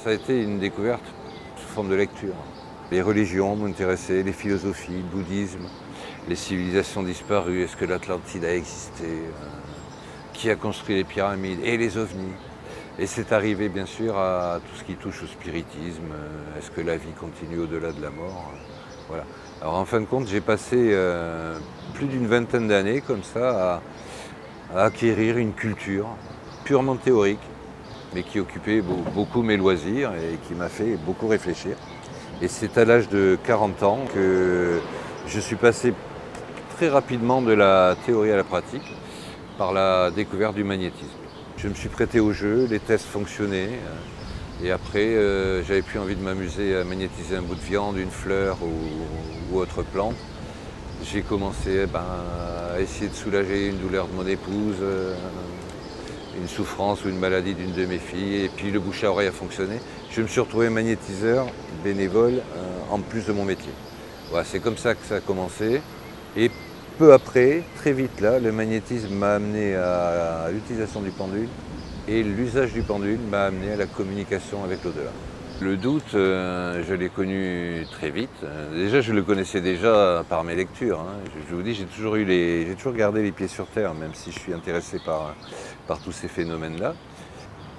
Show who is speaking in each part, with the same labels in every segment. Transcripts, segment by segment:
Speaker 1: Ça a été une découverte sous forme de lecture. Les religions m'intéressaient, les philosophies, le bouddhisme, les civilisations disparues, est-ce que l'Atlantide a existé, qui a construit les pyramides et les ovnis. Et c'est arrivé bien sûr à tout ce qui touche au spiritisme, est-ce que la vie continue au-delà de la mort, voilà. Alors en fin de compte, j'ai passé plus d'une vingtaine d'années comme ça à acquérir une culture purement théorique, mais qui occupait beaucoup mes loisirs et qui m'a fait beaucoup réfléchir. Et c'est à l'âge de 40 ans que je suis passé très rapidement de la théorie à la pratique par la découverte du magnétisme. Je me suis prêté au jeu, les tests fonctionnaient et après j'avais plus envie de m'amuser à magnétiser un bout de viande, une fleur ou autre plante. J'ai commencé à essayer de soulager une douleur de mon épouse, une souffrance ou une maladie d'une de mes filles, et puis le bouche à oreille a fonctionné. Je me suis retrouvé magnétiseur bénévole en plus de mon métier. Voilà, c'est comme ça que ça a commencé. Et peu après, très vite là, le magnétisme m'a amené à l'utilisation du pendule, et l'usage du pendule m'a amené à la communication avec l'au-delà. Le doute, je l'ai connu très vite. Déjà, je le connaissais déjà par mes lectures. Je vous dis, j'ai toujours gardé les pieds sur terre, même si je suis intéressé par tous ces phénomènes-là.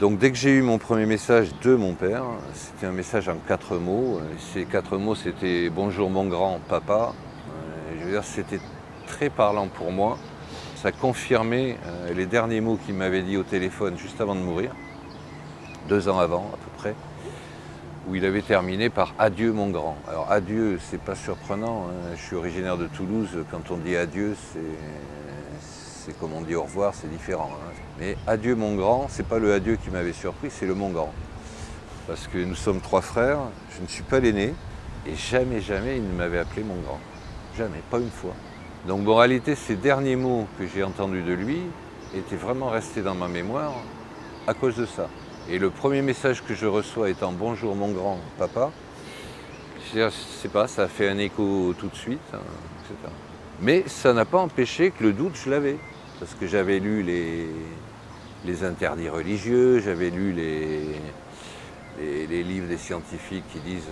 Speaker 1: Donc dès que j'ai eu mon premier message de mon père, c'était un message en 4 mots. Ces 4 mots, c'était « Bonjour mon grand papa ». Je veux dire, c'était très parlant pour moi. Ça confirmait les derniers mots qu'il m'avait dit au téléphone juste avant de mourir, 2 ans avant à peu près, où il avait terminé par « Adieu mon grand ». Alors adieu, c'est pas surprenant, je suis originaire de Toulouse, quand on dit adieu, c'est comme on dit au revoir, c'est différent. Mais adieu mon grand, c'est pas le adieu qui m'avait surpris, c'est le mon grand. Parce que nous sommes 3 frères, je ne suis pas l'aîné, et jamais il ne m'avait appelé mon grand. Jamais, pas une fois. Donc en réalité, ces derniers mots que j'ai entendus de lui étaient vraiment restés dans ma mémoire à cause de ça. Et le premier message que je reçois étant « Bonjour mon grand papa », je sais pas, ça a fait un écho tout de suite, etc. Mais ça n'a pas empêché que le doute, je l'avais. Parce que j'avais lu les interdits religieux, j'avais lu les livres des scientifiques qui disent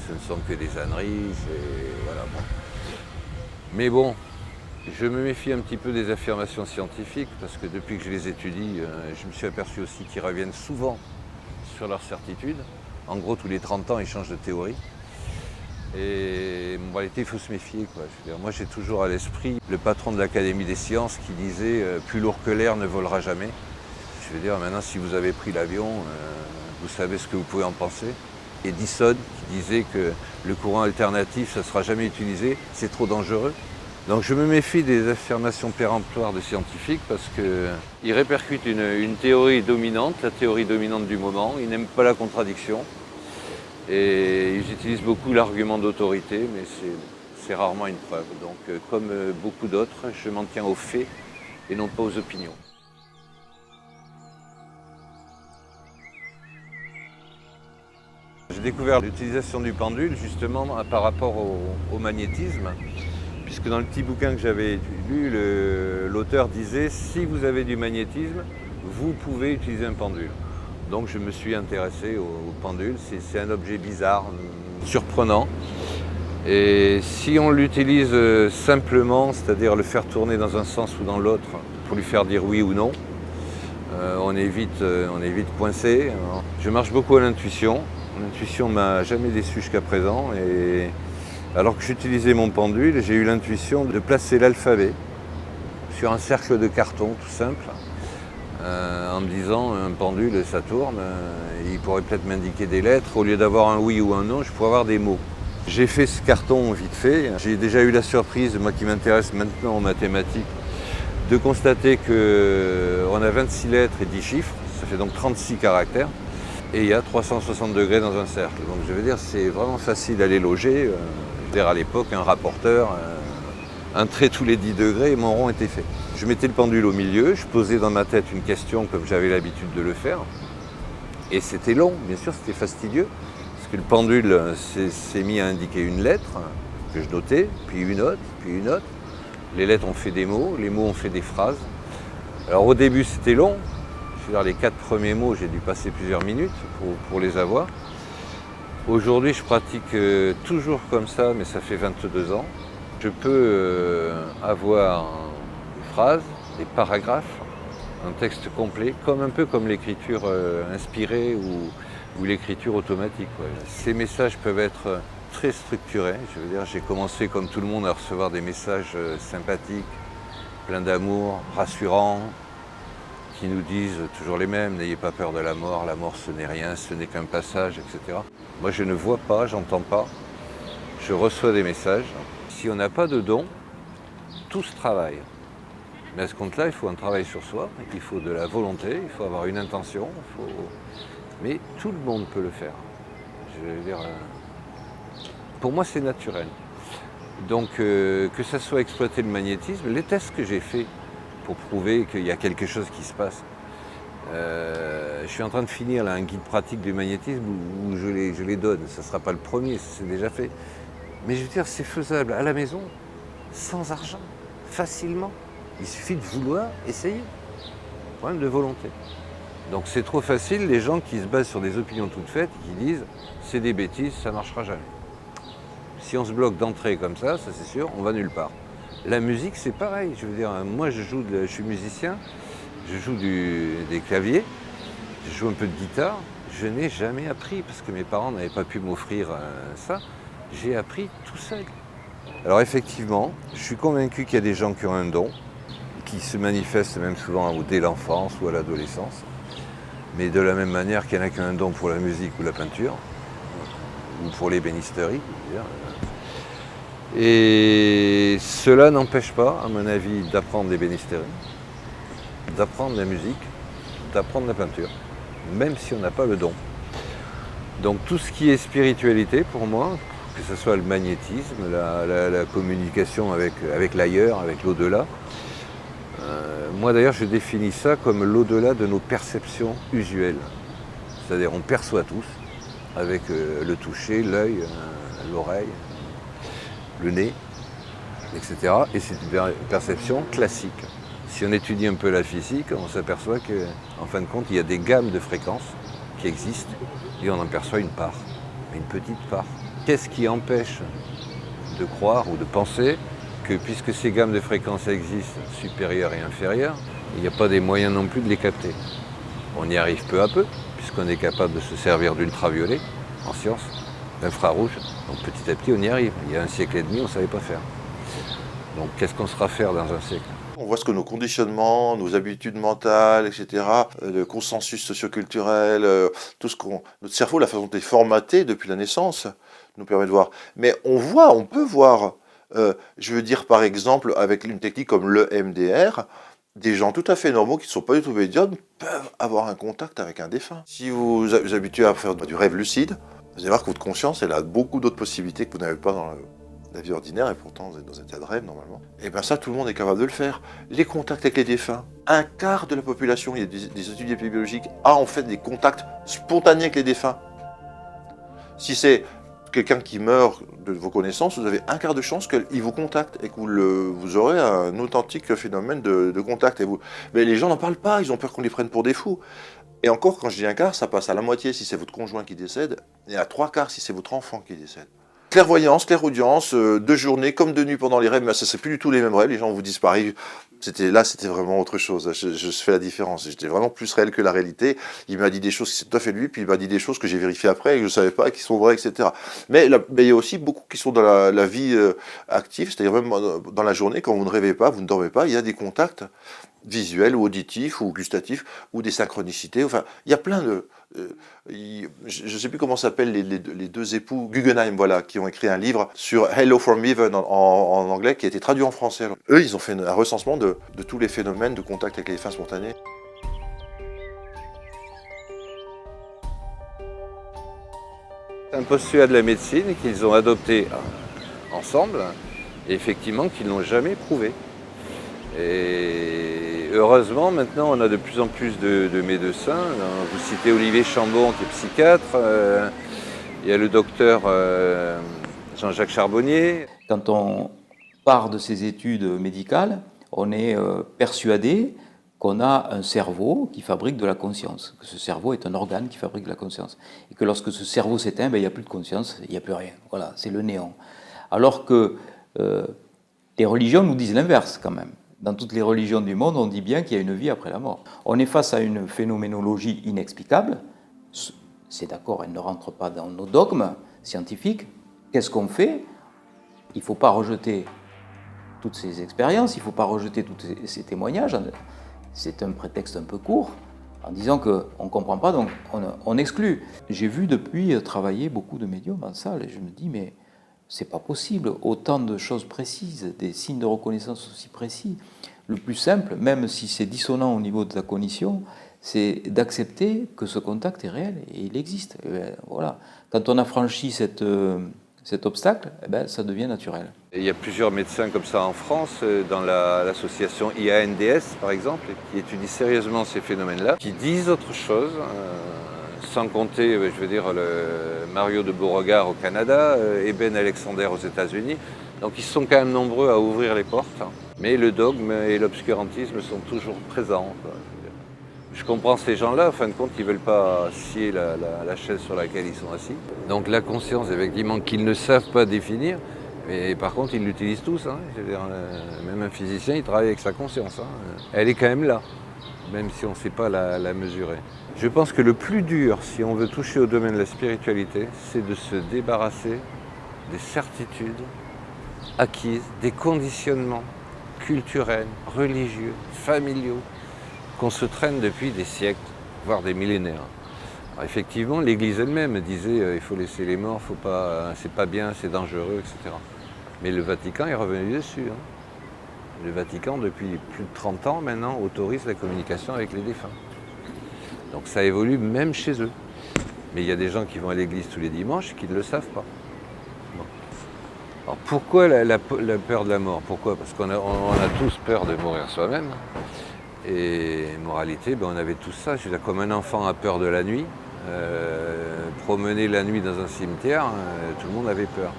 Speaker 1: ce ne sont que des âneries, voilà, bon. Mais bon, je me méfie un petit peu des affirmations scientifiques parce que depuis que je les étudie, je me suis aperçu aussi qu'ils reviennent souvent sur leurs certitudes. En gros, tous les 30 ans, ils changent de théorie. Et en réalité, il faut se méfier, quoi. Je veux dire, moi, j'ai toujours à l'esprit le patron de l'Académie des sciences qui disait « Plus lourd que l'air ne volera jamais ». Je veux dire, maintenant, si vous avez pris l'avion, vous savez ce que vous pouvez en penser. Edison qui disait que le courant alternatif, ça ne sera jamais utilisé, c'est trop dangereux. Donc je me méfie des affirmations péremptoires des scientifiques parce qu'ils répercutent une théorie dominante, la théorie dominante du moment. Ils n'aiment pas la contradiction et ils utilisent beaucoup l'argument d'autorité, mais c'est rarement une preuve. Donc comme beaucoup d'autres, je m'en tiens aux faits et non pas aux opinions. J'ai découvert l'utilisation du pendule justement par rapport au magnétisme, puisque dans le petit bouquin que j'avais lu, l'auteur disait « si vous avez du magnétisme, vous pouvez utiliser un pendule ». Donc je me suis intéressé au pendule, c'est un objet bizarre, surprenant. Et si on l'utilise simplement, c'est-à-dire le faire tourner dans un sens ou dans l'autre, pour lui faire dire oui ou non, on est vite coincé. Je marche beaucoup à l'intuition. L'intuition ne m'a jamais déçu jusqu'à présent. Et alors que j'utilisais mon pendule, j'ai eu l'intuition de placer l'alphabet sur un cercle de carton tout simple, en me disant un pendule ça tourne, il pourrait peut-être m'indiquer des lettres, au lieu d'avoir un oui ou un non, je pourrais avoir des mots. J'ai fait ce carton vite fait, j'ai déjà eu la surprise, moi qui m'intéresse maintenant aux mathématiques, de constater qu'on a 26 lettres et 10 chiffres, ça fait donc 36 caractères, et il y a 360 degrés dans un cercle. Donc je veux dire, c'est vraiment facile à les loger. À l'époque, un rapporteur, un trait tous les 10 degrés et mon rond était fait. Je mettais le pendule au milieu, je posais dans ma tête une question comme j'avais l'habitude de le faire. Et c'était long, bien sûr, c'était fastidieux. Parce que le pendule s'est mis à indiquer une lettre que je notais, puis une autre, puis une autre. Les lettres ont fait des mots, les mots ont fait des phrases. Alors au début c'était long, je veux dire, les 4 premiers mots j'ai dû passer plusieurs minutes pour les avoir. Aujourd'hui je pratique toujours comme ça, mais ça fait 22 ans. Je peux avoir des phrases, des paragraphes, un texte complet, un peu comme l'écriture inspirée ou l'écriture automatique. Ouais. Ces messages peuvent être très structurés. Je veux dire, j'ai commencé comme tout le monde à recevoir des messages sympathiques, pleins d'amour, rassurants, qui nous disent toujours les mêmes, n'ayez pas peur de la mort ce n'est rien, ce n'est qu'un passage, etc. Moi je ne vois pas, j'entends pas, je reçois des messages. Si on n'a pas de don, tout se travaille. Mais à ce compte-là, il faut un travail sur soi, il faut de la volonté, il faut avoir une intention, mais tout le monde peut le faire. Je veux dire, pour moi c'est naturel. Donc que ça soit exploiter le magnétisme, les tests que j'ai faits pour prouver qu'il y a quelque chose qui se passe. Je suis en train de finir là, un guide pratique du magnétisme où je les donne. Ça ne sera pas le premier, c'est déjà fait. Mais je veux dire, c'est faisable à la maison, sans argent, facilement. Il suffit de vouloir essayer. Problème de volonté. Donc c'est trop facile, les gens qui se basent sur des opinions toutes faites, qui disent c'est des bêtises, ça ne marchera jamais. Si on se bloque d'entrée comme ça c'est sûr, on va nulle part. La musique c'est pareil, je veux dire, moi je suis musicien, je joue des claviers, je joue un peu de guitare, je n'ai jamais appris parce que mes parents n'avaient pas pu m'offrir ça, j'ai appris tout seul. Alors effectivement, je suis convaincu qu'il y a des gens qui ont un don, qui se manifestent même souvent dès l'enfance ou à l'adolescence, mais de la même manière qu'il y en a qui ont un don pour la musique ou la peinture, ou pour l'ébénisterie. Et cela n'empêche pas, à mon avis, d'apprendre l'ébénisterie, d'apprendre la musique, d'apprendre la peinture, même si on n'a pas le don. Donc tout ce qui est spiritualité, pour moi, que ce soit le magnétisme, la communication avec l'ailleurs, avec l'au-delà, moi d'ailleurs je définis ça comme l'au-delà de nos perceptions usuelles. C'est-à-dire on perçoit tous, avec le toucher, l'œil, l'oreille, le nez, etc. Et c'est une perception classique. Si on étudie un peu la physique, on s'aperçoit qu'en fin de compte, il y a des gammes de fréquences qui existent et on en perçoit une part, une petite part. Qu'est-ce qui empêche de croire ou de penser que puisque ces gammes de fréquences existent, supérieures et inférieures, il n'y a pas des moyens non plus de les capter. On y arrive peu à peu, puisqu'on est capable de se servir d'ultraviolet en science, d'infrarouge. Donc petit à petit, on y arrive. Il y a un siècle et demi, on ne savait pas faire. Donc qu'est-ce qu'on saura faire dans un siècle ?
Speaker 2: On voit ce que nos conditionnements, nos habitudes mentales, etc., le consensus socioculturel, tout ce notre cerveau, la façon dont il est formaté depuis la naissance, nous permet de voir. Mais on peut voir, je veux dire par exemple, avec une technique comme le MDR, des gens tout à fait normaux qui ne sont pas du tout médiums peuvent avoir un contact avec un défunt. Si vous vous habituez à faire du rêve lucide, vous allez voir que votre conscience, elle a beaucoup d'autres possibilités que vous n'avez pas dans la vie ordinaire, et pourtant vous êtes dans un état de rêve normalement. Et bien ça, tout le monde est capable de le faire. Les contacts avec les défunts, un quart de la population, il y a des études épidémiologiques, a en fait des contacts spontanés avec les défunts. Si c'est quelqu'un qui meurt de vos connaissances, vous avez un quart de chance qu'il vous contacte et que vous aurez un authentique phénomène de contact. Mais les gens n'en parlent pas, ils ont peur qu'on les prenne pour des fous. Et encore, quand je dis un quart, ça passe à la moitié si c'est votre conjoint qui décède, et à 3/4 si c'est votre enfant qui décède. Clairvoyance, clairaudience, de journée comme de nuit pendant les rêves, mais ce ne serait plus du tout les mêmes rêves, les gens vous disparaissent. C'était vraiment autre chose, je fais la différence, j'étais vraiment plus réel que la réalité. Il m'a dit des choses qui sont tout à fait lui, puis il m'a dit des choses que j'ai vérifiées après et que je ne savais pas, qui sont vraies, etc. Mais il y a aussi beaucoup qui sont dans la vie active, c'est-à-dire même dans la journée, quand vous ne rêvez pas, vous ne dormez pas, il y a des contacts visuels ou auditifs ou gustatifs ou des synchronicités. Enfin, il y a plein de... je ne sais plus comment s'appellent les deux époux, Guggenheim, voilà, qui ont écrit un livre sur Hello from Heaven en anglais, qui a été traduit en français. Alors, eux, ils ont fait un recensement de tous les phénomènes de contact avec les défunts spontanés.
Speaker 1: C'est un postulat de la médecine qu'ils ont adopté ensemble, et effectivement qu'ils n'ont jamais prouvé. Et heureusement, maintenant, on a de plus en plus de médecins. Vous citez Olivier Chambon, qui est psychiatre. Il y a le docteur Jean-Jacques Charbonnier.
Speaker 3: Quand on part de ces études médicales, on est persuadé qu'on a un cerveau qui fabrique de la conscience, que ce cerveau est un organe qui fabrique de la conscience. Et que lorsque ce cerveau s'éteint, il n'y a plus de conscience, il n'y a plus rien. Voilà, c'est le néant. Alors que les religions nous disent l'inverse quand même. Dans toutes les religions du monde, on dit bien qu'il y a une vie après la mort. On est face à une phénoménologie inexplicable. C'est d'accord, elle ne rentre pas dans nos dogmes scientifiques. Qu'est-ce qu'on fait? Il ne faut pas rejeter toutes ces expériences, il ne faut pas rejeter tous ces témoignages. C'est un prétexte un peu court, en disant qu'on ne comprend pas, donc on exclut. J'ai vu depuis travailler beaucoup de médiums en salle, et je me dis, mais c'est pas possible, autant de choses précises, des signes de reconnaissance aussi précis. Le plus simple, même si c'est dissonant au niveau de la cognition, c'est d'accepter que ce contact est réel et il existe. Et bien, voilà. Quand on a franchi cet obstacle, eh ben, ça devient naturel.
Speaker 1: Et il y a plusieurs médecins comme ça en France, dans l'association IANDS par exemple, qui étudie sérieusement ces phénomènes-là, qui disent autre chose. Sans compter, je veux dire, Mario de Beauregard au Canada, Eben Alexander aux États-Unis. Donc ils sont quand même nombreux à ouvrir les portes, mais le dogme et l'obscurantisme sont toujours présents. Je comprends ces gens-là, en fin de compte, ils ne veulent pas scier la chaise sur laquelle ils sont assis. Donc la conscience, effectivement, qu'ils ne savent pas définir, mais par contre, ils l'utilisent tous. Hein. Je veux dire, même un physicien, il travaille avec sa conscience. Hein. Elle est quand même là, même si on ne sait pas la mesurer. Je pense que le plus dur, si on veut toucher au domaine de la spiritualité, c'est de se débarrasser des certitudes acquises, des conditionnements culturels, religieux, familiaux, qu'on se traîne depuis des siècles, voire des millénaires. Alors effectivement, l'Église elle-même disait il faut laisser les morts, c'est pas bien, c'est dangereux, etc. Mais le Vatican est revenu dessus. Hein. Le Vatican, depuis plus de 30 ans maintenant, autorise la communication avec les défunts. Donc ça évolue même chez eux. Mais il y a des gens qui vont à l'église tous les dimanches qui ne le savent pas. Bon. Alors pourquoi la peur de la mort? Pourquoi? Parce qu'on a tous peur de mourir soi-même. Et moralité, on avait tout ça. Je veux dire, comme un enfant a peur de la nuit, promener la nuit dans un cimetière, tout le monde avait peur.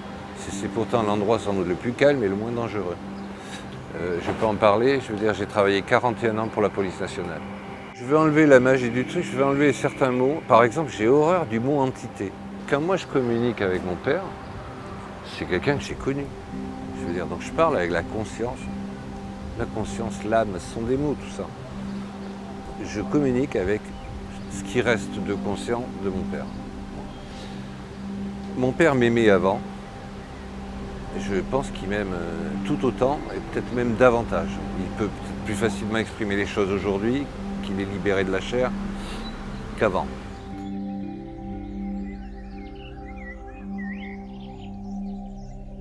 Speaker 1: C'est pourtant l'endroit sans doute le plus calme et le moins dangereux. Je peux en parler, je veux dire, j'ai travaillé 41 ans pour la police nationale. Je vais enlever la magie du truc, je vais enlever certains mots. Par exemple, j'ai horreur du mot entité. Quand moi je communique avec mon père, c'est quelqu'un que j'ai connu. Je veux dire, donc je parle avec la conscience. La conscience, l'âme, ce sont des mots, tout ça. Je communique avec ce qui reste de conscient de mon père. Mon père m'aimait avant. Je pense qu'il m'aime tout autant, et peut-être même davantage. Il peut peut-être plus facilement exprimer les choses aujourd'hui, qu'il est libéré de la chair, qu'avant.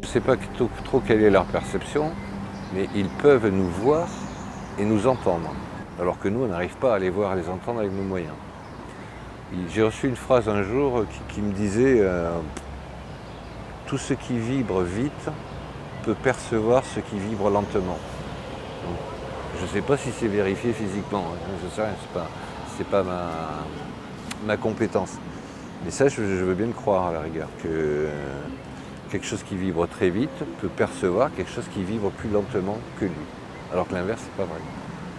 Speaker 1: Je ne sais pas trop quelle est leur perception, mais ils peuvent nous voir et nous entendre, alors que nous, on n'arrive pas à les voir et les entendre avec nos moyens. J'ai reçu une phrase un jour qui me disait « Tout ce qui vibre vite peut percevoir ce qui vibre lentement. Donc, je ne sais pas si c'est vérifié physiquement, hein, je sais rien, c'est pas ma compétence. Mais ça, je veux bien le croire à la rigueur, que quelque chose qui vibre très vite peut percevoir quelque chose qui vibre plus lentement que lui. Alors que l'inverse, c'est pas vrai.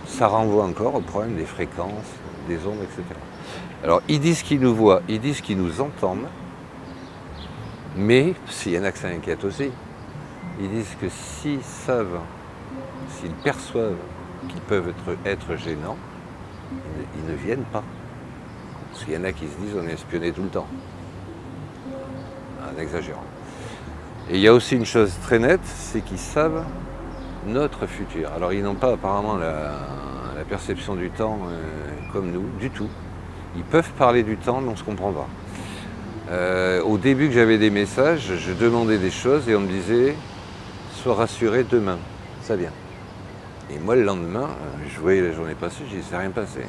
Speaker 1: Ça renvoie encore au problème des fréquences, des ondes, etc. Alors, ils disent qu'ils nous voient, ils disent qu'ils nous entendent, mais s'il y en a que ça inquiète aussi, ils disent que s'ils savent, s'ils perçoivent qu'ils peuvent être gênants, ils ne viennent pas. Parce qu'il y en a qui se disent on est espionné tout le temps. En exagérant. Et il y a aussi une chose très nette, c'est qu'ils savent notre futur. Alors ils n'ont pas apparemment la perception du temps comme nous, du tout. Ils peuvent parler du temps, mais on ne se comprend pas. Au début que j'avais des messages, je demandais des choses et on me disait « Sois rassuré, demain, ça vient ». Et moi le lendemain, je voyais la journée passer, je disais « C'est rien passé ».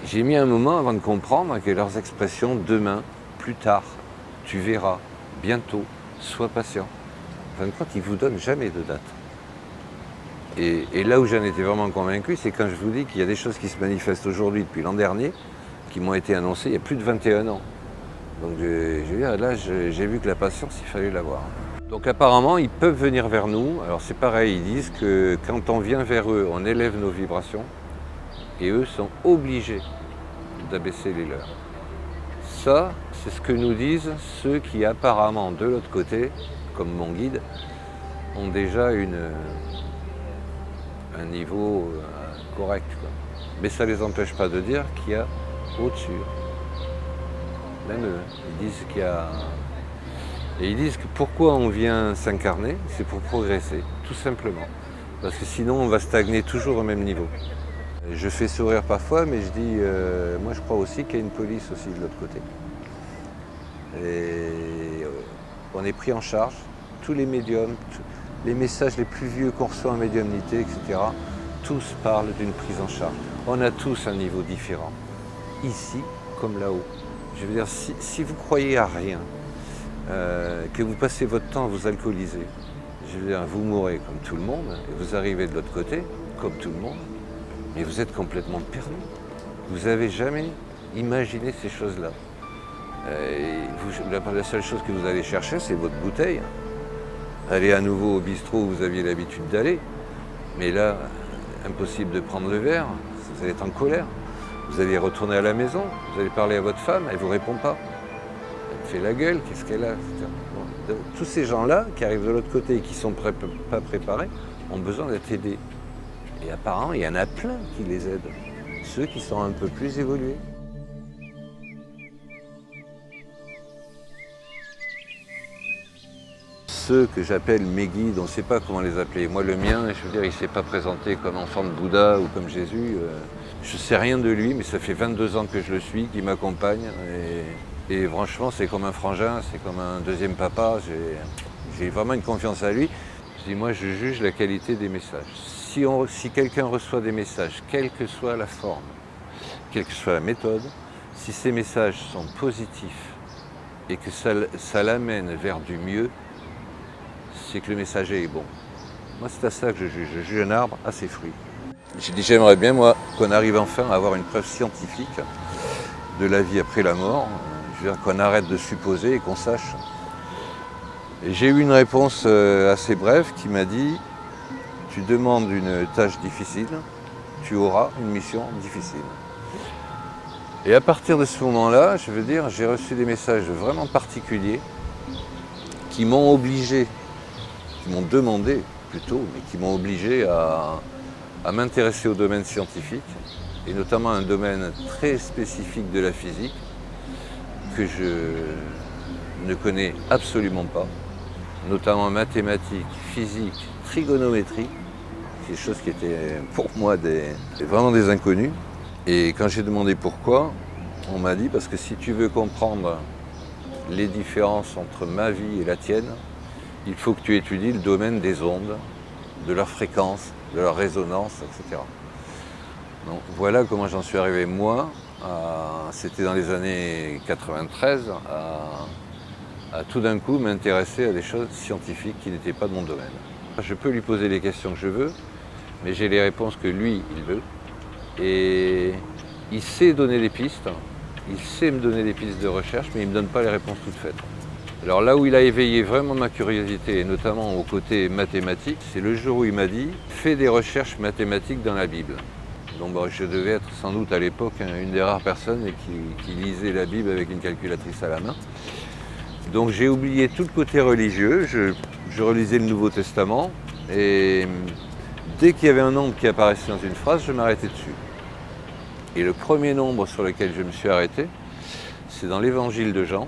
Speaker 1: J'ai mis un moment avant de comprendre que leurs expressions « demain »,« plus tard »,« tu verras »,« bientôt », « sois patient », en fin de compte, ils ne vous donnent jamais de date. Et là où j'en étais vraiment convaincu, c'est quand je vous dis qu'il y a des choses qui se manifestent aujourd'hui depuis l'an dernier, qui m'ont été annoncées il y a plus de 21 ans. Donc je veux dire, là, j'ai vu que la patience, il fallait l'avoir. Donc apparemment, ils peuvent venir vers nous. Alors c'est pareil, ils disent que quand on vient vers eux, on élève nos vibrations, et eux sont obligés d'abaisser les leurs. Ça, c'est ce que nous disent ceux qui apparemment, de l'autre côté, comme mon guide, ont déjà un niveau correct, quoi. Mais ça ne les empêche pas de dire qu'il y a au-dessus. Même eux, ils disent qu'il y a... Et ils disent que pourquoi on vient s'incarner, c'est pour progresser, tout simplement. Parce que sinon, on va stagner toujours au même niveau. Je fais sourire parfois, mais je dis, moi je crois aussi qu'il y a une police aussi de l'autre côté. Et on est pris en charge, tous les médiums, les messages les plus vieux qu'on reçoit en médiumnité, etc., tous parlent d'une prise en charge. On a tous un niveau différent, ici comme là-haut. Je veux dire, si vous croyez à rien, que vous passez votre temps à vous alcooliser, je veux dire, vous mourrez comme tout le monde, et vous arrivez de l'autre côté, comme tout le monde, mais vous êtes complètement perdu. Vous n'avez jamais imaginé ces choses-là. La seule chose que vous allez chercher, c'est votre bouteille. Allez à nouveau au bistrot où vous aviez l'habitude d'aller. Mais là, impossible de prendre le verre, vous allez être en colère. Vous allez retourner à la maison, vous allez parler à votre femme, elle ne vous répond pas. Elle fait la gueule, qu'est-ce qu'elle a, etc. Bon, tous ces gens-là qui arrivent de l'autre côté et qui ne sont pas préparés ont besoin d'être aidés. Et apparemment, il y en a plein qui les aident, ceux qui sont un peu plus évolués. Ceux que j'appelle mes guides, on ne sait pas comment les appeler. Moi, le mien, je veux dire, il ne s'est pas présenté comme enfant de Bouddha ou comme Jésus. Je ne sais rien de lui, mais ça fait 22 ans que je le suis, qu'il m'accompagne. Et franchement, c'est comme un frangin, c'est comme un deuxième papa. J'ai vraiment une confiance à lui. Je dis, moi, je juge la qualité des messages. Si quelqu'un reçoit des messages, quelle que soit la forme, quelle que soit la méthode, si ces messages sont positifs et que ça l'amène vers du mieux, c'est que le messager est bon. Moi, c'est à ça que je juge. Je juge un arbre à ses fruits. J'ai dit, j'aimerais bien, moi, qu'on arrive enfin à avoir une preuve scientifique de la vie après la mort. Je veux dire qu'on arrête de supposer et qu'on sache. Et j'ai eu une réponse assez brève qui m'a dit, tu demandes une tâche difficile, tu auras une mission difficile. Et à partir de ce moment-là, je veux dire, j'ai reçu des messages vraiment particuliers qui m'ont obligé, qui m'ont demandé plutôt, mais qui m'ont obligé à m'intéresser au domaine scientifique, et notamment un domaine très spécifique de la physique que je ne connais absolument pas, notamment mathématiques, physique, trigonométrie, des choses qui étaient pour moi vraiment des inconnus. Et quand j'ai demandé pourquoi, on m'a dit parce que si tu veux comprendre les différences entre ma vie et la tienne, il faut que tu étudies le domaine des ondes, de leur fréquence, de leur résonance, etc. Donc voilà comment j'en suis arrivé moi, c'était dans les années 93, à tout d'un coup m'intéresser à des choses scientifiques qui n'étaient pas de mon domaine. Je peux lui poser les questions que je veux, mais j'ai les réponses que lui, il veut. Et il sait donner des pistes, il sait me donner des pistes de recherche, mais il ne me donne pas les réponses toutes faites. Alors là où il a éveillé vraiment ma curiosité, et notamment au côté mathématique, c'est le jour où il m'a dit « Fais des recherches mathématiques dans la Bible ». Donc bon, je devais être sans doute à l'époque une des rares personnes qui lisait la Bible avec une calculatrice à la main. Donc j'ai oublié tout le côté religieux, je relisais le Nouveau Testament, et dès qu'il y avait un nombre qui apparaissait dans une phrase, je m'arrêtais dessus. Et le premier nombre sur lequel je me suis arrêté, c'est dans l'Évangile de Jean,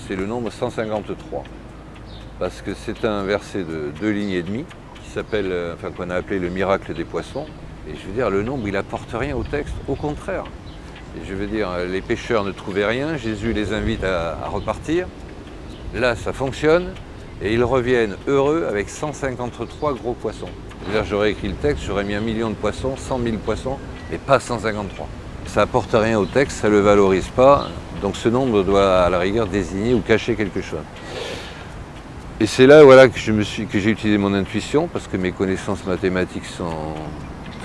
Speaker 1: c'est le nombre 153. Parce que c'est un verset de 2 lignes et demie, qui s'appelle, qu'on a appelé le miracle des poissons. Et je veux dire, le nombre, il n'apporte rien au texte, au contraire. Et je veux dire, les pêcheurs ne trouvaient rien, Jésus les invite à repartir. Là, ça fonctionne, et ils reviennent heureux avec 153 gros poissons. C'est-à-dire, j'aurais écrit le texte, j'aurais mis 1 million de poissons, 100 000 poissons, mais pas 153. Ça n'apporte rien au texte, ça ne le valorise pas, donc ce nombre doit à la rigueur désigner ou cacher quelque chose. Et c'est là voilà, que j'ai utilisé mon intuition, parce que mes connaissances mathématiques sont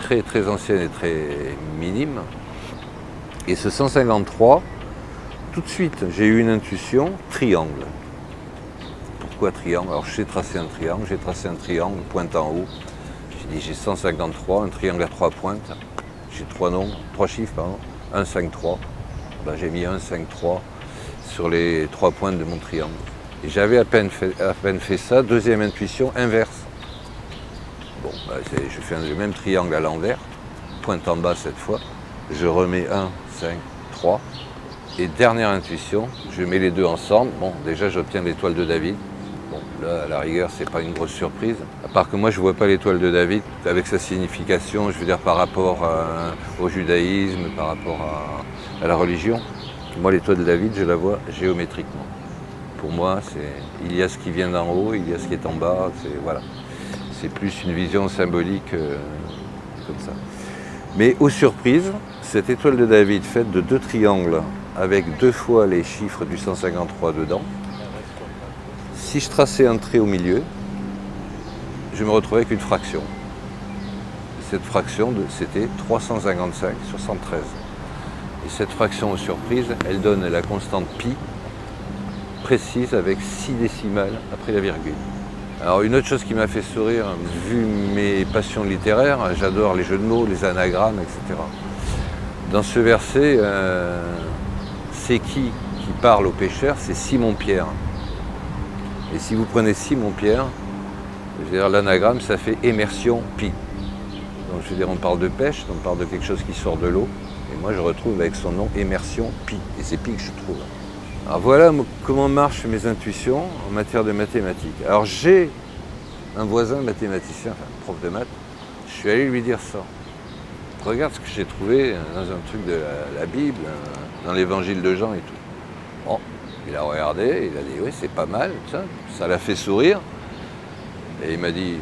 Speaker 1: très très anciennes et très minimes. Et ce 153, tout de suite, j'ai eu une intuition, triangle. Pourquoi triangle? Alors je sais tracer un triangle, j'ai tracé un triangle, pointe en haut. J'ai dit j'ai 153, un triangle à 3 pointes. J'ai 3 chiffres, pardon. 1, 5, 3. Ben, j'ai mis 1, 5, 3 sur les 3 pointes de mon triangle. Et j'avais à peine fait ça, deuxième intuition, inverse. Bon, ben, je fais le même triangle à l'envers, pointe en bas cette fois. Je remets 1, 5, 3. Et dernière intuition, je mets les deux ensemble. Bon, déjà j'obtiens l'étoile de David. Bon, là, à la rigueur, c'est pas une grosse surprise. À part que moi, je vois pas l'étoile de David avec sa signification, je veux dire, par rapport au judaïsme, par rapport à la religion. Moi, l'étoile de David, je la vois géométriquement. Pour moi, il y a ce qui vient d'en haut, il y a ce qui est en bas. Voilà. C'est plus une vision symbolique comme ça. Mais aux surprises, cette étoile de David faite de 2 triangles avec 2 fois les chiffres du 153 dedans, si je traçais un trait au milieu, je me retrouvais avec une fraction. Cette fraction, c'était 355 sur 113. Et cette fraction aux surprises, elle donne la constante pi précise avec 6 décimales après la virgule. Alors une autre chose qui m'a fait sourire, vu mes passions littéraires, j'adore les jeux de mots, les anagrammes, etc. Dans ce verset, c'est qui parle aux pêcheurs? C'est Simon-Pierre. Et si vous prenez Simon-Pierre, je veux dire, l'anagramme, ça fait immersion pi. Donc je veux dire, on parle de pêche, on parle de quelque chose qui sort de l'eau. Et moi, je retrouve avec son nom immersion pi. Et c'est pi que je trouve. Alors voilà comment marchent mes intuitions en matière de mathématiques. Alors j'ai un voisin mathématicien, enfin prof de maths, je suis allé lui dire ça. Regarde ce que j'ai trouvé dans un truc de la Bible, dans l'évangile de Jean et tout. Bon, il a regardé, il a dit oui, c'est pas mal, ça l'a fait sourire. Et il m'a dit,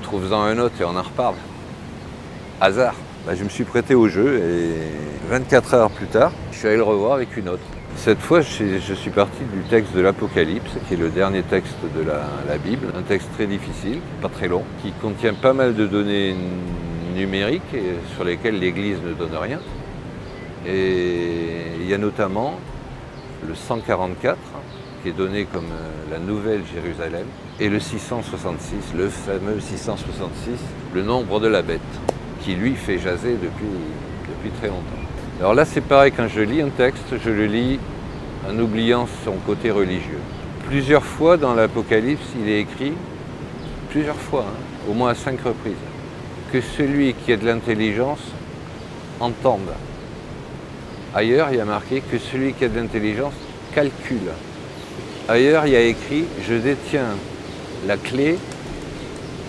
Speaker 1: trouve-en un autre et on en reparle. Hasard. Ben, je me suis prêté au jeu et 24 heures plus tard, je suis allé le revoir avec une autre. Cette fois, je suis parti du texte de l'Apocalypse, qui est le dernier texte de la Bible, un texte très difficile, pas très long, qui contient pas mal de données numériques et sur lesquelles l'Église ne donne rien. Et il y a notamment le 144, qui est donné comme la nouvelle Jérusalem, et le 666, le fameux 666, le nombre de la bête, qui lui fait jaser depuis très longtemps. Alors là, c'est pareil, quand je lis un texte, je le lis en oubliant son côté religieux. Plusieurs fois dans l'Apocalypse, il est écrit, plusieurs fois, au moins à 5 reprises, que celui qui a de l'intelligence entende. Ailleurs, il y a marqué que celui qui a de l'intelligence calcule. Ailleurs, il y a écrit « Je détiens la clé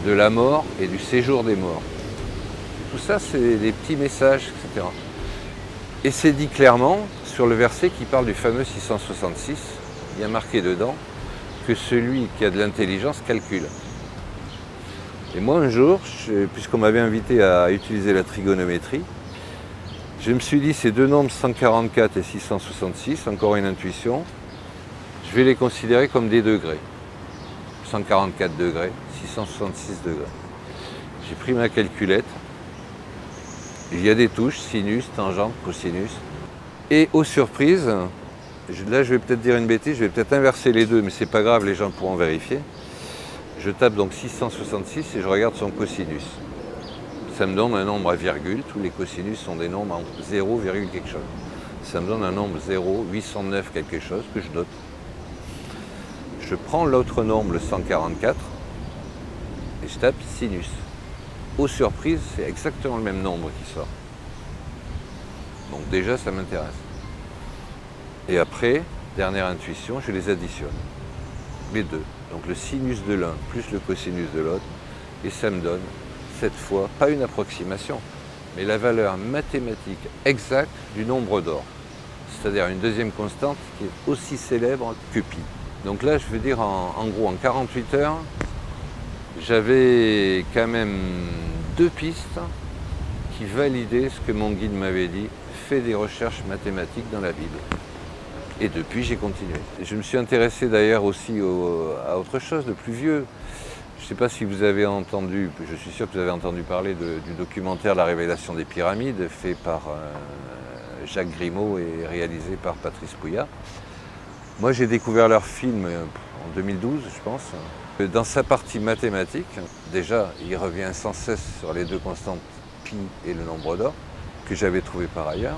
Speaker 1: de la mort et du séjour des morts ». Tout ça, c'est des petits messages, etc. Et c'est dit clairement sur le verset qui parle du fameux 666. Il y a marqué dedans que celui qui a de l'intelligence calcule. Et moi, un jour, puisqu'on m'avait invité à utiliser la trigonométrie, je me suis dit, ces deux nombres 144 et 666, encore une intuition, je je vais les considérer comme des degrés. 144 degrés, 666 degrés. J'ai pris ma calculette. Il y a des touches, sinus, tangente, cosinus. Et aux surprises, là je vais peut-être dire une bêtise, je vais peut-être inverser les deux, mais c'est pas grave, les gens pourront vérifier. Je tape donc 666 et je regarde son cosinus. Ça me donne un nombre à virgule, tous les cosinus sont des nombres entre 0, quelque chose. Ça me donne un nombre 0, 809 quelque chose que je note. Je prends l'autre nombre, le 144, et je tape sinus. Aux surprises, c'est exactement le même nombre qui sort. Donc déjà, ça m'intéresse. Et après, dernière intuition, je les additionne. Les deux. Donc le sinus de l'un plus le cosinus de l'autre. Et ça me donne, cette fois, pas une approximation, mais la valeur mathématique exacte du nombre d'or. C'est-à-dire une deuxième constante qui est aussi célèbre que pi. Donc là, je veux dire, en gros, en 48 heures, j'avais quand même 2 pistes qui validaient ce que mon guide m'avait dit. Fais des recherches mathématiques dans la Bible. Et depuis, j'ai continué. Je me suis intéressé d'ailleurs aussi à autre chose de plus vieux. Je ne sais pas si vous avez entendu, je suis sûr que vous avez entendu parler du documentaire La Révélation des pyramides, fait par Jacques Grimaud et réalisé par Patrice Pouillat. Moi, j'ai découvert leur film en 2012, je pense. Dans sa partie mathématique, déjà, il revient sans cesse sur les deux constantes pi et le nombre d'or, que j'avais trouvé par ailleurs.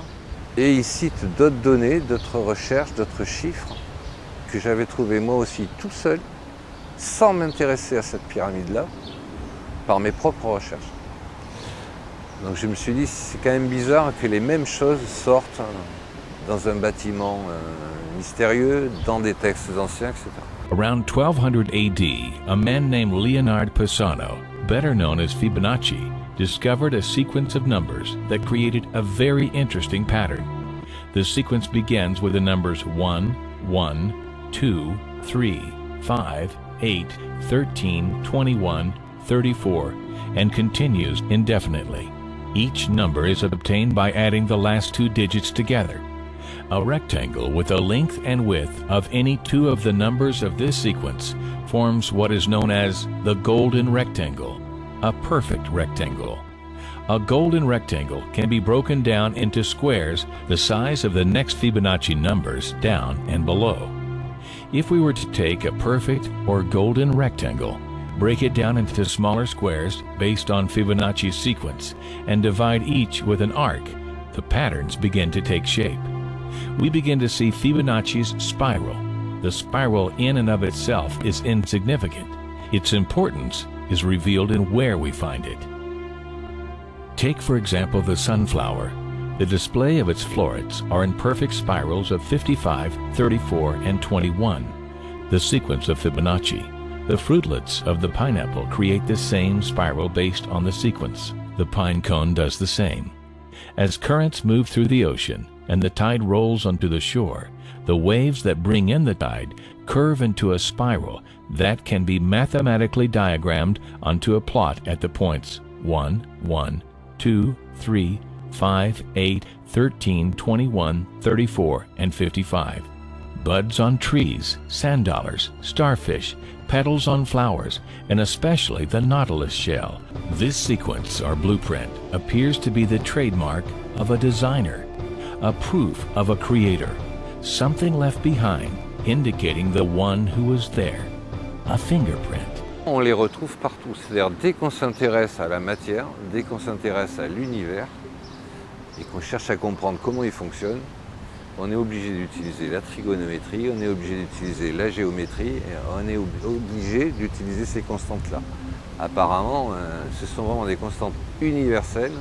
Speaker 1: Et il cite d'autres données, d'autres recherches, d'autres chiffres, que j'avais trouvé moi aussi tout seul, sans m'intéresser à cette pyramide-là, par mes propres recherches. Donc je me suis dit, c'est quand même bizarre que les mêmes choses sortent dans un bâtiment mystérieux, dans des textes anciens, etc.
Speaker 4: Around 1200 AD, a man named Leonard Pisano, better known as Fibonacci, discovered a sequence of numbers that created a very interesting pattern. The sequence begins with the numbers 1, 1, 2, 3, 5, 8, 13, 21, 34, and continues indefinitely. Each number is obtained by adding the last 2 digits together. A rectangle with a length and width of any 2 of the numbers of this sequence forms what is known as the golden rectangle, a perfect rectangle. A golden rectangle can be broken down into squares the size of the next Fibonacci numbers down and below. If we were to take a perfect or golden rectangle, break it down into smaller squares based on Fibonacci's sequence, and divide each with an arc, the patterns begin to take shape. We begin to see Fibonacci's spiral. The spiral in and of itself is insignificant. Its importance is revealed in where we find it. Take, for example, the sunflower. The display of its florets are in perfect spirals of 55, 34, and 21, the sequence of Fibonacci. The fruitlets of the pineapple create the same spiral based on the sequence. The pine cone does the same. As currents move through the ocean and the tide rolls onto the shore, the waves that bring in the tide curve into a spiral that can be mathematically diagrammed onto a plot at the points 1, 1, 2, 3, 5, 8, 13, 21, 34, and 55. Buds on trees, sand dollars, starfish, petals on flowers, and especially the nautilus shell. This sequence or blueprint appears to be the trademark of a designer, a proof of a creator, something left behind, indicating the one who was there, a fingerprint.
Speaker 1: On les retrouve partout, c'est-à-dire dès qu'on s'intéresse à la matière, dès qu'on s'intéresse à l'univers et qu'on cherche à comprendre comment il fonctionne, on est obligé d'utiliser la trigonométrie, on est obligé d'utiliser la géométrie, et on est obligé d'utiliser ces constantes-là. Apparemment, ce sont vraiment des constantes universelles,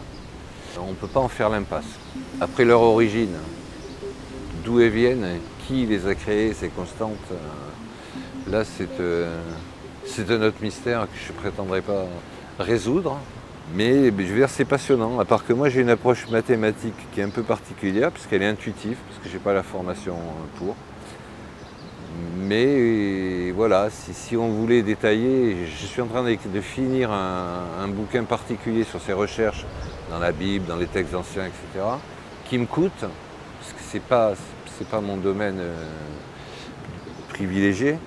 Speaker 1: on ne peut pas en faire l'impasse. Après leur origine, d'où elles viennent, qui les a créées, ces constantes, là c'est un autre mystère que je ne prétendrai pas résoudre. Mais je veux dire, c'est passionnant, à part que moi j'ai une approche mathématique qui est un peu particulière, puisqu'elle est intuitive, parce que je n'ai pas la formation pour. Mais voilà, si on voulait détailler, je suis en train de finir un bouquin particulier sur ces recherches dans la Bible, dans les textes anciens, etc., qui me coûte, parce que c'est pas mon domaine privilégié.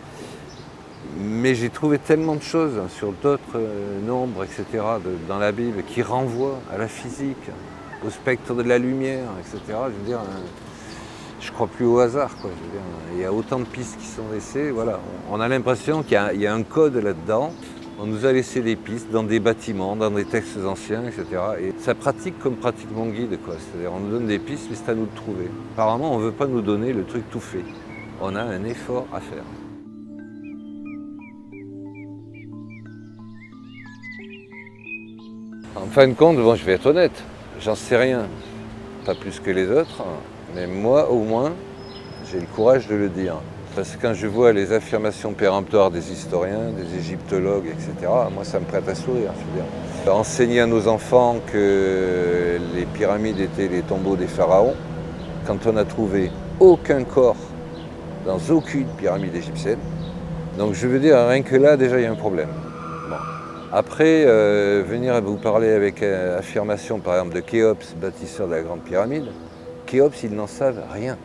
Speaker 1: Mais j'ai trouvé tellement de choses sur d'autres nombres, etc., dans la Bible, qui renvoient à la physique, au spectre de la lumière, etc. Je veux dire, je crois plus au hasard, quoi. Je veux dire, il y a autant de pistes qui sont laissées. Voilà. On a l'impression qu'il y a un code là-dedans. On nous a laissé des pistes dans des bâtiments, dans des textes anciens, etc. Et ça pratique comme pratique mon guide, quoi. C'est-à-dire, on nous donne des pistes, mais c'est à nous de trouver. Apparemment, on ne veut pas nous donner le truc tout fait. On a un effort à faire. En fin de compte, bon, je vais être honnête, j'en sais rien, pas plus que les autres, mais moi au moins, j'ai le courage de le dire. Parce que quand je vois les affirmations péremptoires des historiens, des égyptologues, etc., moi ça me prête à sourire. Je veux dire. Enseigner à nos enfants que les pyramides étaient les tombeaux des pharaons, quand on n'a trouvé aucun corps dans aucune pyramide égyptienne. Donc je veux dire, rien que là, déjà il y a un problème. Bon. Après, venir vous parler avec affirmation, par exemple, de Khéops, bâtisseur de la Grande Pyramide, Khéops, ils n'en savent rien.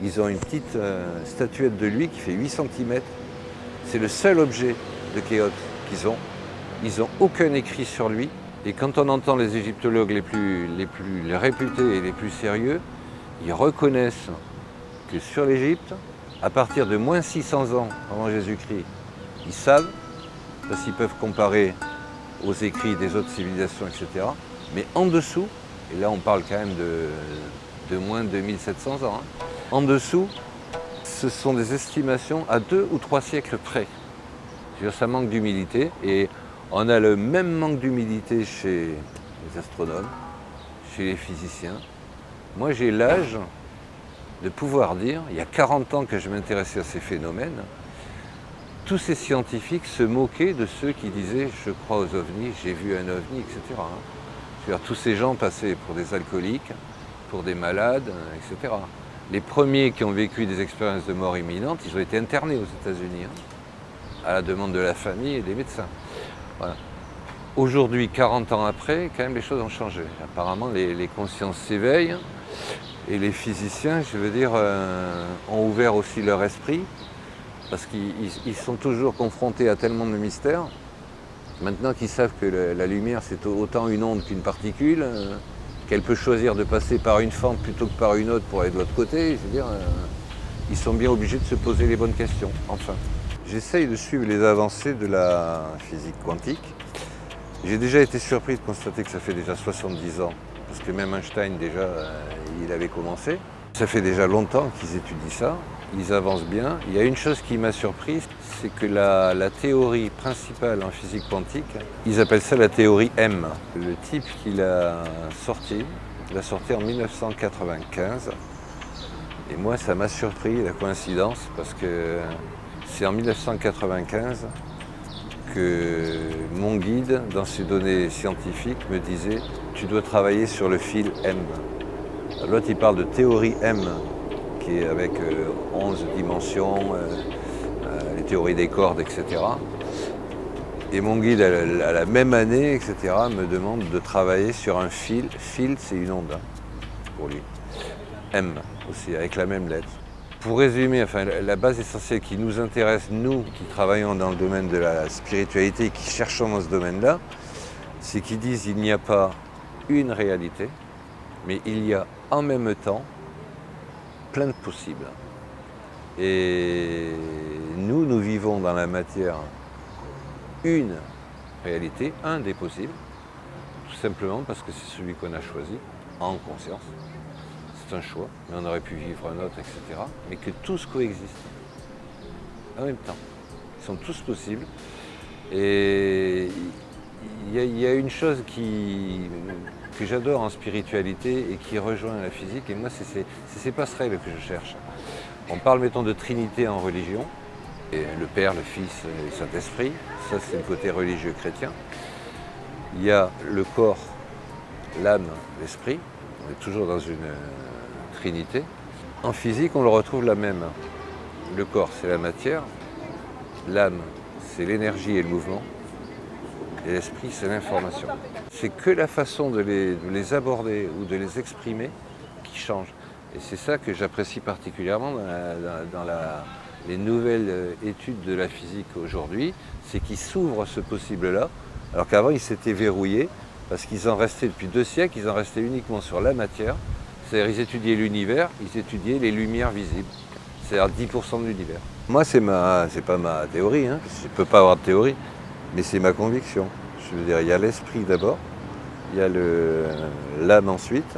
Speaker 1: Ils ont une petite statuette de lui qui fait 8 cm. C'est le seul objet de Khéops qu'ils ont. Ils n'ont aucun écrit sur lui. Et quand on entend les égyptologues les plus réputés et les plus sérieux, ils reconnaissent que sur l'Égypte, à partir de moins 600 ans avant Jésus-Christ, ils savent, parce qu'ils peuvent comparer aux écrits des autres civilisations, etc. Mais en dessous, et là on parle quand même de moins de 2700 ans, hein, en dessous, ce sont des estimations à 2 ou 3 siècles près. Ça manque d'humilité, et on a le même manque d'humilité chez les astronomes, chez les physiciens. Moi j'ai l'âge de pouvoir dire, il y a 40 ans que je m'intéressais à ces phénomènes, tous ces scientifiques se moquaient de ceux qui disaient « je crois aux ovnis, j'ai vu un ovni », etc. C'est-à-dire, tous ces gens passaient pour des alcooliques, pour des malades, etc. Les premiers qui ont vécu des expériences de mort imminente, ils ont été internés aux États-Unis, à la demande de la famille et des médecins. Voilà. Aujourd'hui, 40 ans après, quand même les choses ont changé. Apparemment, les consciences s'éveillent et les physiciens, je veux dire, ont ouvert aussi leur esprit. Parce qu'ils sont toujours confrontés à tellement de mystères. Maintenant qu'ils savent que la lumière, c'est autant une onde qu'une particule, qu'elle peut choisir de passer par une fente plutôt que par une autre pour aller de l'autre côté, je veux dire, ils sont bien obligés de se poser les bonnes questions, enfin. J'essaye de suivre les avancées de la physique quantique. J'ai déjà été surpris de constater que ça fait déjà 70 ans, parce que même Einstein, déjà, il avait commencé. Ça fait déjà longtemps qu'ils étudient ça. Ils avancent bien. Il y a une chose qui m'a surpris, c'est que la théorie principale en physique quantique, ils appellent ça la théorie M. Le type qui l'a sorti en 1995. Et moi, ça m'a surpris, la coïncidence, parce que c'est en 1995 que mon guide, dans ses données scientifiques, me disait « tu dois travailler sur le fil M ». L'autre, il parle de théorie M, qui est avec 11 dimensions, les théories des cordes, etc. Et mon guide, à la même année, etc., me demande de travailler sur un fil. Fil, c'est une onde, hein, pour lui. M, aussi, avec la même lettre. Pour résumer, enfin, la base essentielle qui nous intéresse, nous, qui travaillons dans le domaine de la spiritualité et qui cherchons dans ce domaine-là, c'est qu'ils disent qu'il n'y a pas une réalité, mais il y a en même temps plein de possibles. Et nous vivons dans la matière une réalité, un des possibles, tout simplement parce que c'est celui qu'on a choisi en conscience. C'est un choix, mais on aurait pu vivre un autre, etc. Mais que tous coexistent en même temps. Ils sont tous possibles. Et il y a une chose que j'adore en spiritualité et qui rejoint la physique, et moi c'est ces passerelles que je cherche. On parle, mettons, de Trinité en religion, et le Père, le Fils et le Saint-Esprit, ça c'est le côté religieux chrétien. Il y a le corps, l'âme, l'esprit, on est toujours dans une Trinité. En physique, on le retrouve la même. Le corps, c'est la matière, l'âme, c'est l'énergie et le mouvement, et l'esprit, c'est l'information. C'est que la façon de les aborder ou de les exprimer qui change. Et c'est ça que j'apprécie particulièrement dans les nouvelles études de la physique aujourd'hui, c'est qu'ils s'ouvrent ce possible-là, alors qu'avant ils s'étaient verrouillés, parce qu'ils en restaient depuis 2 siècles, ils en restaient uniquement sur la matière, c'est-à-dire ils étudiaient l'univers, ils étudiaient les lumières visibles, c'est-à-dire 10% de l'univers. Moi c'est pas ma théorie, hein. Je ne peux pas avoir de théorie, mais c'est ma conviction. Je veux dire, il y a l'esprit d'abord, il y a l'âme ensuite,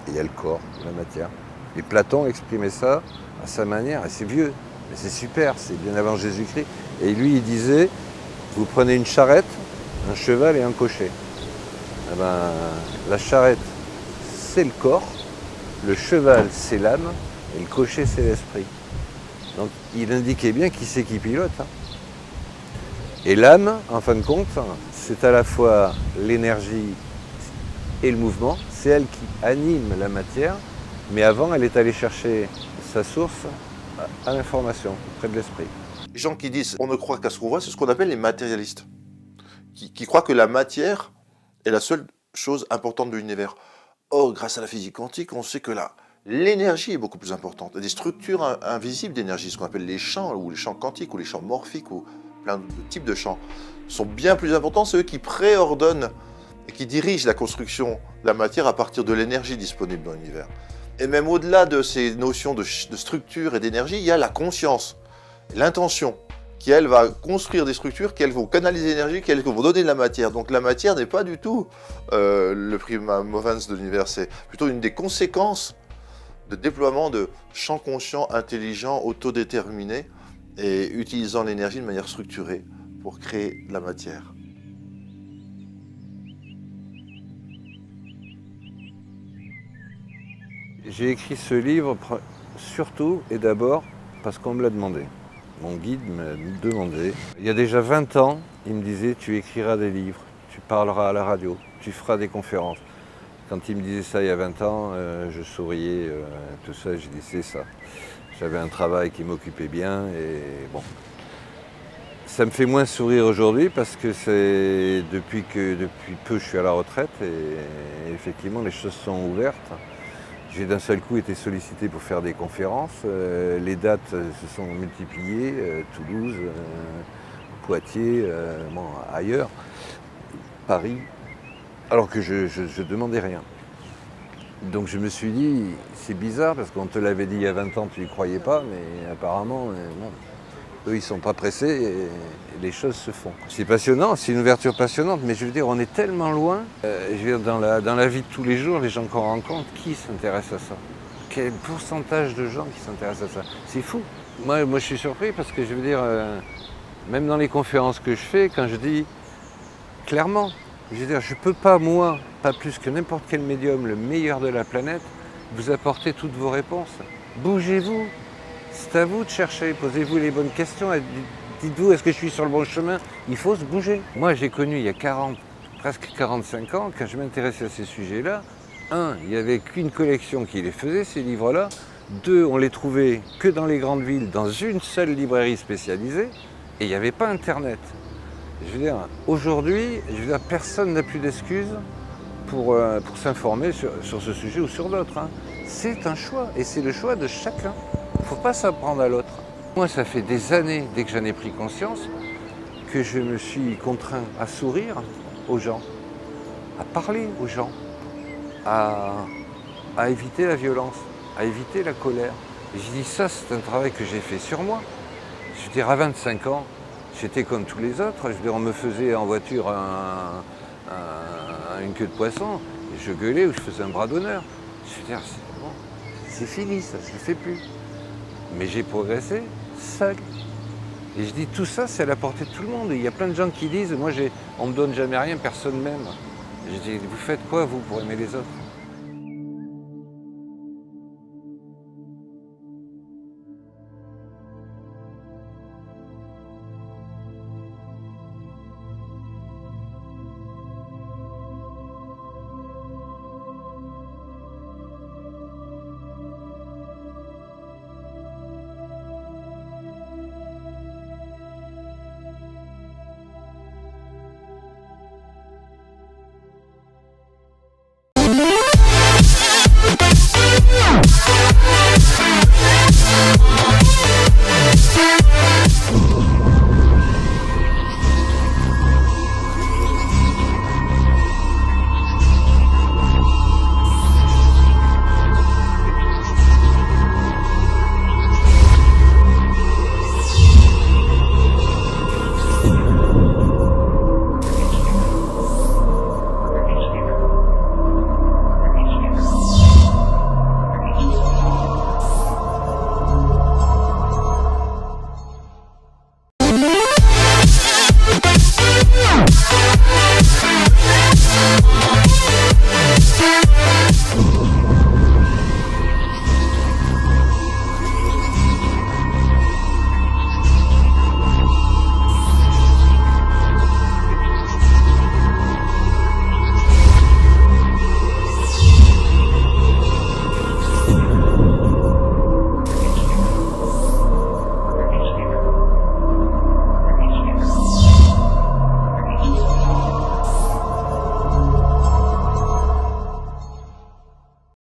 Speaker 1: et il y a le corps, la matière. Et Platon exprimait ça à sa manière, et c'est vieux, mais c'est super, c'est bien avant Jésus-Christ. Et lui, il disait, vous prenez une charrette, un cheval et un cocher. Eh ben, la charrette, c'est le corps, le cheval, c'est l'âme, et le cocher, c'est l'esprit. Donc, il indiquait bien qui c'est qui pilote. Hein. Et l'âme, en fin de compte, c'est à la fois l'énergie et le mouvement, c'est elle qui anime la matière, mais avant, elle est allée chercher sa source à l'information, près de l'esprit.
Speaker 2: Les gens qui disent on ne croit qu'à ce qu'on voit, c'est ce qu'on appelle les matérialistes, qui croient que la matière est la seule chose importante de l'univers. Or, grâce à la physique quantique, on sait que l'énergie est beaucoup plus importante. Il y a des structures invisibles d'énergie, ce qu'on appelle les champs, ou les champs quantiques, ou les champs morphiques, ou plein de types de champs, sont bien plus importants. C'est eux qui préordonnent et qui dirigent la construction de la matière à partir de l'énergie disponible dans l'univers. Et même au-delà de ces notions de structure et d'énergie, il y a la conscience, l'intention, qui elle va construire des structures, qui elles vont canaliser l'énergie, qui elles vont donner de la matière. Donc la matière n'est pas du tout le prima movens de l'univers, c'est plutôt une des conséquences de déploiement de champs conscients, intelligents, autodéterminés, et utilisant l'énergie de manière structurée pour créer de la matière.
Speaker 1: J'ai écrit ce livre surtout et d'abord parce qu'on me l'a demandé. Mon guide m'a demandé. Il y a déjà 20 ans, il me disait tu écriras des livres, tu parleras à la radio, tu feras des conférences. Quand il me disait ça il y a 20 ans, je souriais, tout ça, j'ai dit c'est ça. J'avais un travail qui m'occupait bien et bon. Ça me fait moins sourire aujourd'hui parce que c'est depuis peu je suis à la retraite et effectivement les choses sont ouvertes. J'ai d'un seul coup été sollicité pour faire des conférences. Les dates se sont multipliées, Toulouse, Poitiers, bon, ailleurs, Paris, alors que je ne demandais rien. Donc je me suis dit, c'est bizarre parce qu'on te l'avait dit il y a 20 ans, tu n'y croyais pas, mais apparemment, bon, eux ils ne sont pas pressés et les choses se font. C'est passionnant, c'est une ouverture passionnante, mais je veux dire, on est tellement loin. Je veux dire, dans la vie de tous les jours, les gens qu'on rencontre, qui s'intéressent à ça? Quel pourcentage de gens qui s'intéressent à ça? C'est fou. Moi je suis surpris parce que je veux dire, même dans les conférences que je fais, quand je dis clairement, je veux dire, je ne peux pas, moi, pas plus que n'importe quel médium, le meilleur de la planète, vous apporter toutes vos réponses. Bougez-vous. C'est à vous de chercher, posez-vous les bonnes questions, dites-vous est-ce que je suis sur le bon chemin? Il faut se bouger. Moi j'ai connu il y a presque 45 ans, quand je m'intéressais à ces sujets-là, il n'y avait qu'une collection qui les faisait, ces livres-là. 2, on les trouvait que dans les grandes villes, dans une seule librairie spécialisée, et il n'y avait pas Internet. Je veux dire, aujourd'hui, personne n'a plus d'excuses pour s'informer sur ce sujet ou sur d'autres. Hein. C'est un choix, et c'est le choix de chacun. Il ne faut pas s'apprendre à l'autre. Moi, ça fait des années, dès que j'en ai pris conscience, que je me suis contraint à sourire aux gens, à parler aux gens, à éviter la violence, à éviter la colère. Et je dis ça, c'est un travail que j'ai fait sur moi. Je veux dire, à 25 ans, j'étais comme tous les autres. Je veux dire, on me faisait en voiture une queue de poisson, et je gueulais ou je faisais un bras d'honneur. Je veux dire, c'est fini, ça, je ne le fais plus. Mais j'ai progressé seul. Et je dis, tout ça, c'est à la portée de tout le monde. Et il y a plein de gens qui disent, moi, on ne me donne jamais rien, personne m'aime. Je dis, vous faites quoi, vous, pour aimer les autres?